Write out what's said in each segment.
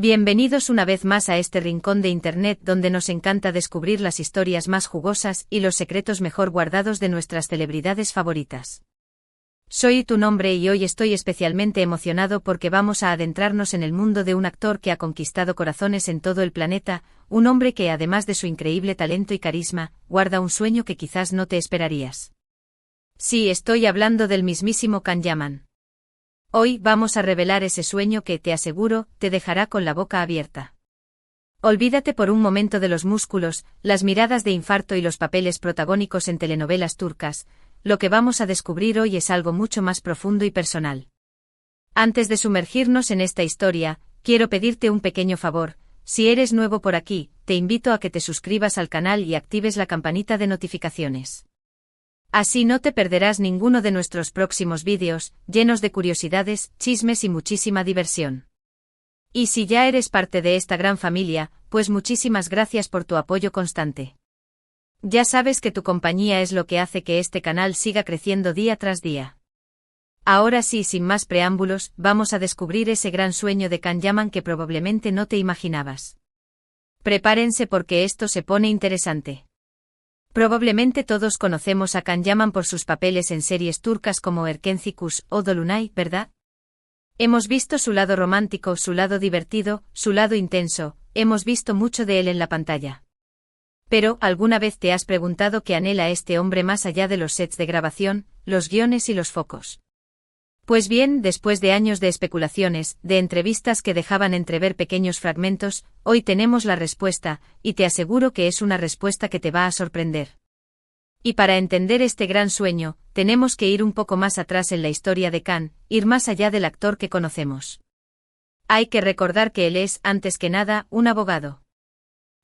Bienvenidos una vez más a este rincón de Internet donde nos encanta descubrir las historias más jugosas y los secretos mejor guardados de nuestras celebridades favoritas. Soy tu nombre y hoy estoy especialmente emocionado porque vamos a adentrarnos en el mundo de un actor que ha conquistado corazones en todo el planeta, un hombre que además de su increíble talento y carisma, guarda un sueño que quizás no te esperarías. Sí, estoy hablando del mismísimo Can Yaman. Hoy vamos a revelar ese sueño que, te aseguro, te dejará con la boca abierta. Olvídate por un momento de los músculos, las miradas de infarto y los papeles protagónicos en telenovelas turcas. Lo que vamos a descubrir hoy es algo mucho más profundo y personal. Antes de sumergirnos en esta historia, quiero pedirte un pequeño favor. Si eres nuevo por aquí, te invito a que te suscribas al canal y actives la campanita de notificaciones. Así no te perderás ninguno de nuestros próximos vídeos, llenos de curiosidades, chismes y muchísima diversión. Y si ya eres parte de esta gran familia, pues muchísimas gracias por tu apoyo constante. Ya sabes que tu compañía es lo que hace que este canal siga creciendo día tras día. Ahora sí, sin más preámbulos, vamos a descubrir ese gran sueño de Can Yaman que probablemente no te imaginabas. Prepárense porque esto se pone interesante. Probablemente todos conocemos a Can Yaman por sus papeles en series turcas como Erkenci Kuş o Dolunay, ¿verdad? Hemos visto su lado romántico, su lado divertido, su lado intenso, hemos visto mucho de él en la pantalla. Pero, ¿alguna vez te has preguntado qué anhela este hombre más allá de los sets de grabación, los guiones y los focos? Pues bien, después de años de especulaciones, de entrevistas que dejaban entrever pequeños fragmentos, hoy tenemos la respuesta, y te aseguro que es una respuesta que te va a sorprender. Y para entender este gran sueño, tenemos que ir un poco más atrás en la historia de Can, ir más allá del actor que conocemos. Hay que recordar que él es, antes que nada, un abogado.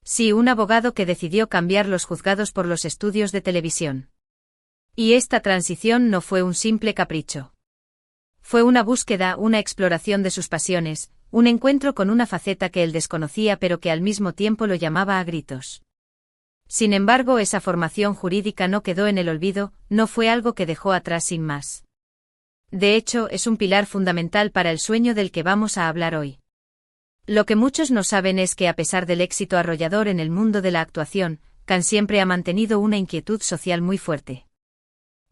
Sí, un abogado que decidió cambiar los juzgados por los estudios de televisión. Y esta transición no fue un simple capricho. Fue una búsqueda, una exploración de sus pasiones, un encuentro con una faceta que él desconocía pero que al mismo tiempo lo llamaba a gritos. Sin embargo, esa formación jurídica no quedó en el olvido, no fue algo que dejó atrás sin más. De hecho, es un pilar fundamental para el sueño del que vamos a hablar hoy. Lo que muchos no saben es que a pesar del éxito arrollador en el mundo de la actuación, Can siempre ha mantenido una inquietud social muy fuerte.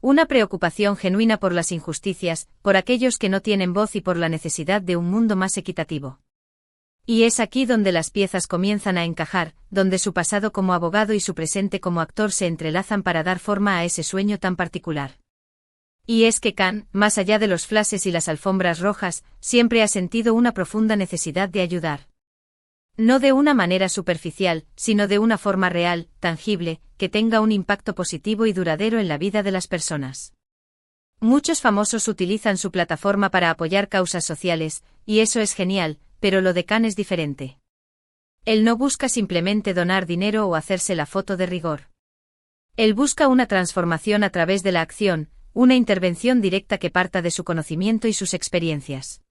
Una preocupación genuina por las injusticias, por aquellos que no tienen voz y por la necesidad de un mundo más equitativo. Y es aquí donde las piezas comienzan a encajar, donde su pasado como abogado y su presente como actor se entrelazan para dar forma a ese sueño tan particular. Y es que Can, más allá de los flashes y las alfombras rojas, siempre ha sentido una profunda necesidad de ayudar. No de una manera superficial, sino de una forma real, tangible, que tenga un impacto positivo y duradero en la vida de las personas. Muchos famosos utilizan su plataforma para apoyar causas sociales, y eso es genial, pero lo de Can es diferente. Él no busca simplemente donar dinero o hacerse la foto de rigor. Él busca una transformación a través de la acción, una intervención directa que parta de su conocimiento y sus experiencias.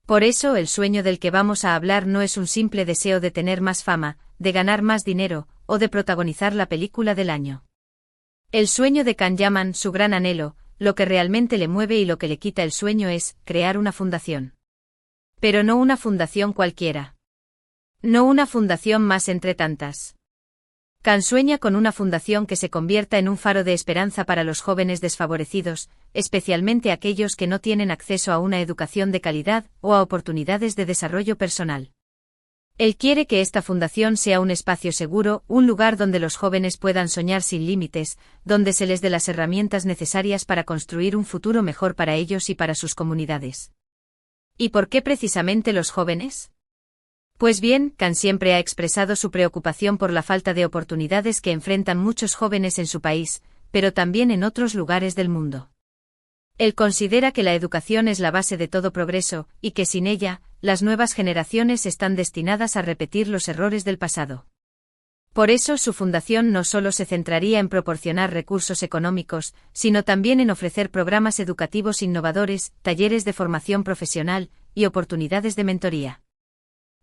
Por eso el sueño del que vamos a hablar no es un simple deseo de tener más fama, de ganar más dinero, o de protagonizar la película del año. El sueño de Can Yaman, su gran anhelo, lo que realmente le mueve y lo que le quita el sueño es crear una fundación. Pero no una fundación cualquiera. No una fundación más entre tantas. Can sueña con una fundación que se convierta en un faro de esperanza para los jóvenes desfavorecidos, especialmente aquellos que no tienen acceso a una educación de calidad o a oportunidades de desarrollo personal. Él quiere que esta fundación sea un espacio seguro, un lugar donde los jóvenes puedan soñar sin límites, donde se les dé las herramientas necesarias para construir un futuro mejor para ellos y para sus comunidades. ¿Y por qué precisamente los jóvenes? Pues bien, Can siempre ha expresado su preocupación por la falta de oportunidades que enfrentan muchos jóvenes en su país, pero también en otros lugares del mundo. Él considera que la educación es la base de todo progreso, y que sin ella, las nuevas generaciones están destinadas a repetir los errores del pasado. Por eso su fundación no solo se centraría en proporcionar recursos económicos, sino también en ofrecer programas educativos innovadores, talleres de formación profesional, y oportunidades de mentoría.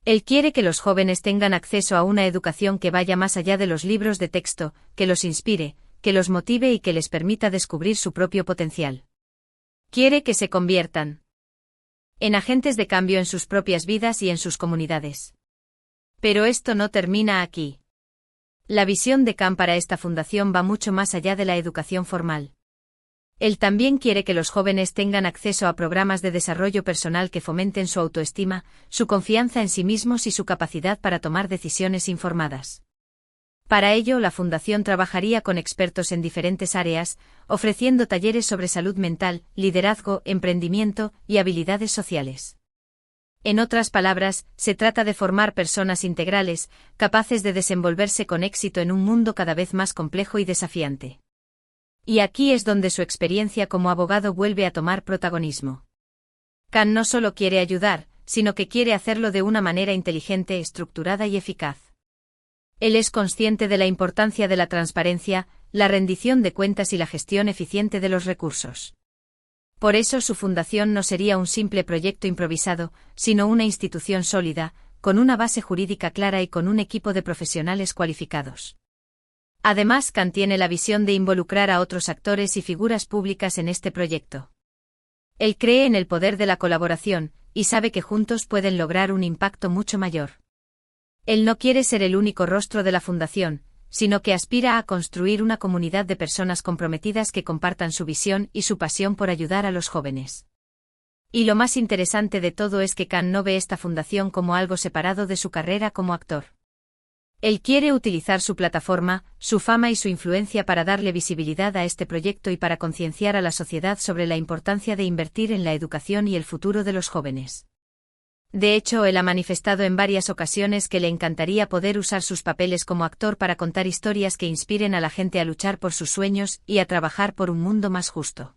Él quiere que los jóvenes tengan acceso a una educación que vaya más allá de los libros de texto, que los inspire, que los motive y que les permita descubrir su propio potencial. Quiere que se conviertan en agentes de cambio en sus propias vidas y en sus comunidades. Pero esto no termina aquí. La visión de Khan para esta fundación va mucho más allá de la educación formal. Él también quiere que los jóvenes tengan acceso a programas de desarrollo personal que fomenten su autoestima, su confianza en sí mismos y su capacidad para tomar decisiones informadas. Para ello, la fundación trabajaría con expertos en diferentes áreas, ofreciendo talleres sobre salud mental, liderazgo, emprendimiento y habilidades sociales. En otras palabras, se trata de formar personas integrales, capaces de desenvolverse con éxito en un mundo cada vez más complejo y desafiante. Y aquí es donde su experiencia como abogado vuelve a tomar protagonismo. Khan no solo quiere ayudar, sino que quiere hacerlo de una manera inteligente, estructurada y eficaz. Él es consciente de la importancia de la transparencia, la rendición de cuentas y la gestión eficiente de los recursos. Por eso su fundación no sería un simple proyecto improvisado, sino una institución sólida, con una base jurídica clara y con un equipo de profesionales cualificados. Además, Khan tiene la visión de involucrar a otros actores y figuras públicas en este proyecto. Él cree en el poder de la colaboración, y sabe que juntos pueden lograr un impacto mucho mayor. Él no quiere ser el único rostro de la fundación, sino que aspira a construir una comunidad de personas comprometidas que compartan su visión y su pasión por ayudar a los jóvenes. Y lo más interesante de todo es que Khan no ve esta fundación como algo separado de su carrera como actor. Él quiere utilizar su plataforma, su fama y su influencia para darle visibilidad a este proyecto y para concienciar a la sociedad sobre la importancia de invertir en la educación y el futuro de los jóvenes. De hecho, él ha manifestado en varias ocasiones que le encantaría poder usar sus papeles como actor para contar historias que inspiren a la gente a luchar por sus sueños y a trabajar por un mundo más justo.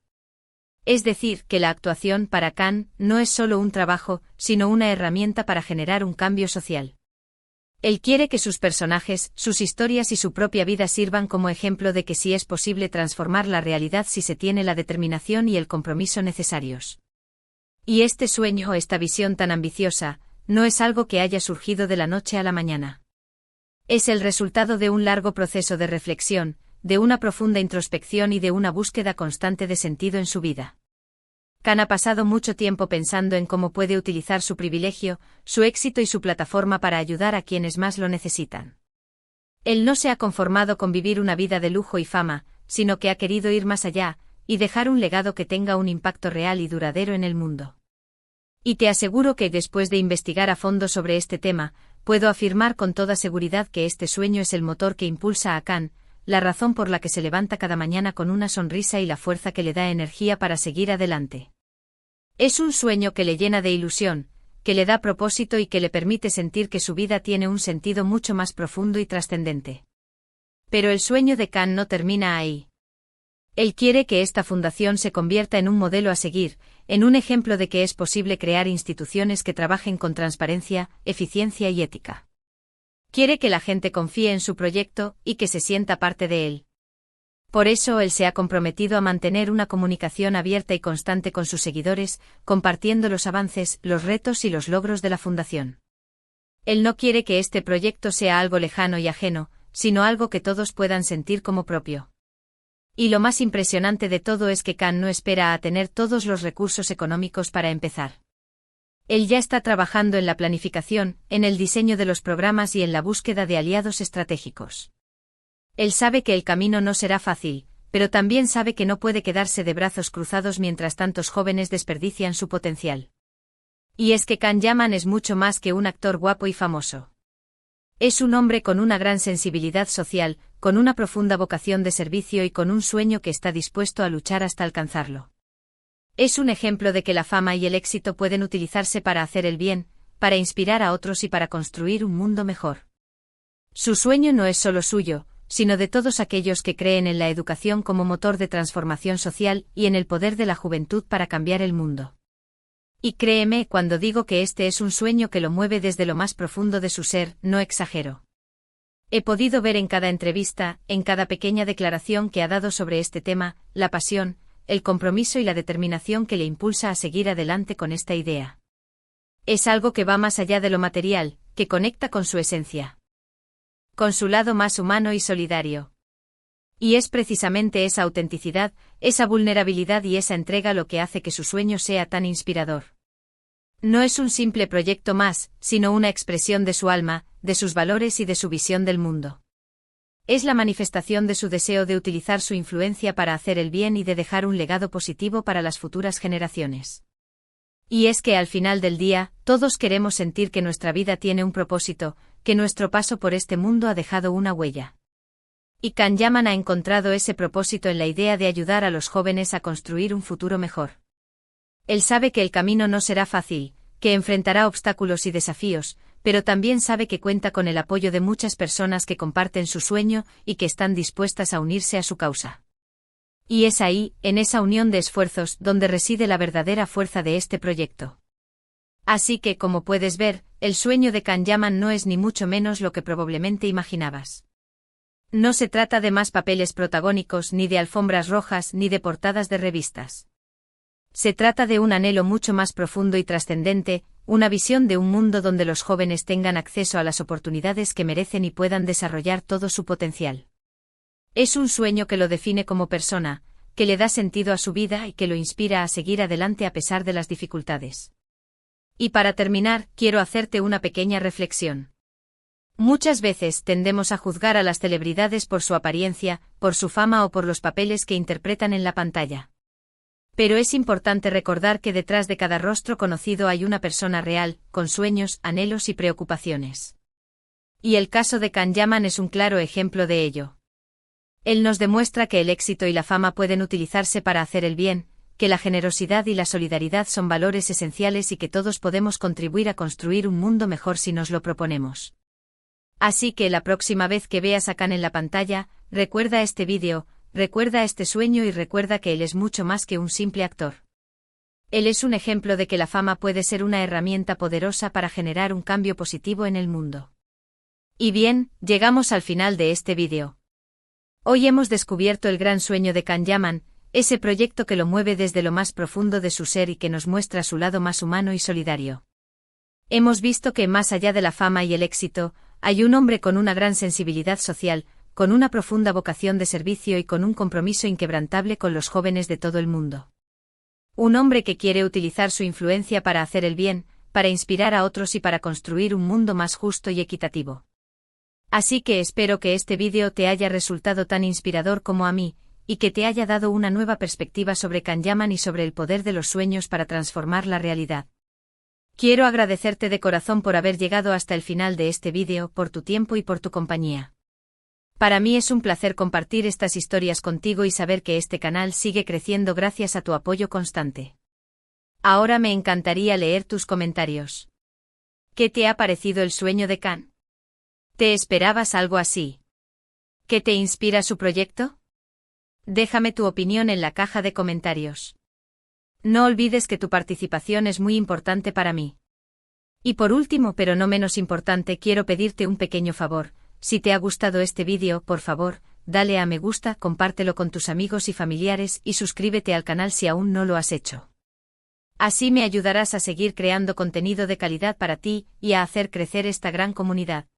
Es decir, que la actuación para Khan no es solo un trabajo, sino una herramienta para generar un cambio social. Él quiere que sus personajes, sus historias y su propia vida sirvan como ejemplo de que sí es posible transformar la realidad si se tiene la determinación y el compromiso necesarios. Y este sueño, esta visión tan ambiciosa, no es algo que haya surgido de la noche a la mañana. Es el resultado de un largo proceso de reflexión, de una profunda introspección y de una búsqueda constante de sentido en su vida. Khan ha pasado mucho tiempo pensando en cómo puede utilizar su privilegio, su éxito y su plataforma para ayudar a quienes más lo necesitan. Él no se ha conformado con vivir una vida de lujo y fama, sino que ha querido ir más allá, y dejar un legado que tenga un impacto real y duradero en el mundo. Y te aseguro que después de investigar a fondo sobre este tema, puedo afirmar con toda seguridad que este sueño es el motor que impulsa a Khan, la razón por la que se levanta cada mañana con una sonrisa y la fuerza que le da energía para seguir adelante. Es un sueño que le llena de ilusión, que le da propósito y que le permite sentir que su vida tiene un sentido mucho más profundo y trascendente. Pero el sueño de Khan no termina ahí. Él quiere que esta fundación se convierta en un modelo a seguir, en un ejemplo de que es posible crear instituciones que trabajen con transparencia, eficiencia y ética. Quiere que la gente confíe en su proyecto y que se sienta parte de él. Por eso él se ha comprometido a mantener una comunicación abierta y constante con sus seguidores, compartiendo los avances, los retos y los logros de la fundación. Él no quiere que este proyecto sea algo lejano y ajeno, sino algo que todos puedan sentir como propio. Y lo más impresionante de todo es que Khan no espera a tener todos los recursos económicos para empezar. Él ya está trabajando en la planificación, en el diseño de los programas y en la búsqueda de aliados estratégicos. Él sabe que el camino no será fácil, pero también sabe que no puede quedarse de brazos cruzados mientras tantos jóvenes desperdician su potencial. Y es que Khan Yaman es mucho más que un actor guapo y famoso. Es un hombre con una gran sensibilidad social, con una profunda vocación de servicio y con un sueño que está dispuesto a luchar hasta alcanzarlo. Es un ejemplo de que la fama y el éxito pueden utilizarse para hacer el bien, para inspirar a otros y para construir un mundo mejor. Su sueño no es solo suyo, sino de todos aquellos que creen en la educación como motor de transformación social y en el poder de la juventud para cambiar el mundo. Y créeme cuando digo que este es un sueño que lo mueve desde lo más profundo de su ser, no exagero. He podido ver en cada entrevista, en cada pequeña declaración que ha dado sobre este tema, la pasión, el compromiso y la determinación que le impulsa a seguir adelante con esta idea. Es algo que va más allá de lo material, que conecta con su esencia. Con su lado más humano y solidario. Y es precisamente esa autenticidad, esa vulnerabilidad y esa entrega lo que hace que su sueño sea tan inspirador. No es un simple proyecto más, sino una expresión de su alma, de sus valores y de su visión del mundo. Es la manifestación de su deseo de utilizar su influencia para hacer el bien y de dejar un legado positivo para las futuras generaciones. Y es que al final del día, todos queremos sentir que nuestra vida tiene un propósito, que nuestro paso por este mundo ha dejado una huella. Y Can Yaman ha encontrado ese propósito en la idea de ayudar a los jóvenes a construir un futuro mejor. Él sabe que el camino no será fácil, que enfrentará obstáculos y desafíos, pero también sabe que cuenta con el apoyo de muchas personas que comparten su sueño y que están dispuestas a unirse a su causa. Y es ahí, en esa unión de esfuerzos, donde reside la verdadera fuerza de este proyecto. Así que, como puedes ver, el sueño de Can Yaman no es ni mucho menos lo que probablemente imaginabas. No se trata de más papeles protagónicos, ni de alfombras rojas, ni de portadas de revistas. Se trata de un anhelo mucho más profundo y trascendente, una visión de un mundo donde los jóvenes tengan acceso a las oportunidades que merecen y puedan desarrollar todo su potencial. Es un sueño que lo define como persona, que le da sentido a su vida y que lo inspira a seguir adelante a pesar de las dificultades. Y para terminar, quiero hacerte una pequeña reflexión. Muchas veces tendemos a juzgar a las celebridades por su apariencia, por su fama o por los papeles que interpretan en la pantalla. Pero es importante recordar que detrás de cada rostro conocido hay una persona real, con sueños, anhelos y preocupaciones. Y el caso de Can Yaman es un claro ejemplo de ello. Él nos demuestra que el éxito y la fama pueden utilizarse para hacer el bien, que la generosidad y la solidaridad son valores esenciales y que todos podemos contribuir a construir un mundo mejor si nos lo proponemos. Así que la próxima vez que veas a Can en la pantalla, recuerda este vídeo, recuerda este sueño y recuerda que él es mucho más que un simple actor. Él es un ejemplo de que la fama puede ser una herramienta poderosa para generar un cambio positivo en el mundo. Y bien, llegamos al final de este vídeo. Hoy hemos descubierto el gran sueño de Can Yaman, ese proyecto que lo mueve desde lo más profundo de su ser y que nos muestra su lado más humano y solidario. Hemos visto que más allá de la fama y el éxito, hay un hombre con una gran sensibilidad social, con una profunda vocación de servicio y con un compromiso inquebrantable con los jóvenes de todo el mundo. Un hombre que quiere utilizar su influencia para hacer el bien, para inspirar a otros y para construir un mundo más justo y equitativo. Así que espero que este vídeo te haya resultado tan inspirador como a mí, y que te haya dado una nueva perspectiva sobre Can Yaman y sobre el poder de los sueños para transformar la realidad. Quiero agradecerte de corazón por haber llegado hasta el final de este vídeo, por tu tiempo y por tu compañía. Para mí es un placer compartir estas historias contigo y saber que este canal sigue creciendo gracias a tu apoyo constante. Ahora me encantaría leer tus comentarios. ¿Qué te ha parecido el sueño de Can? ¿Te esperabas algo así? ¿Qué te inspira su proyecto? Déjame tu opinión en la caja de comentarios. No olvides que tu participación es muy importante para mí. Y por último, pero no menos importante, quiero pedirte un pequeño favor. Si te ha gustado este vídeo, por favor, dale a me gusta, compártelo con tus amigos y familiares y suscríbete al canal si aún no lo has hecho. Así me ayudarás a seguir creando contenido de calidad para ti y a hacer crecer esta gran comunidad.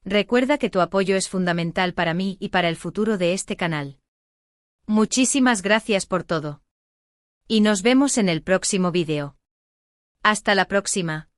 Recuerda que tu apoyo es fundamental para mí y para el futuro de este canal. Muchísimas gracias por todo. Y nos vemos en el próximo vídeo. Hasta la próxima.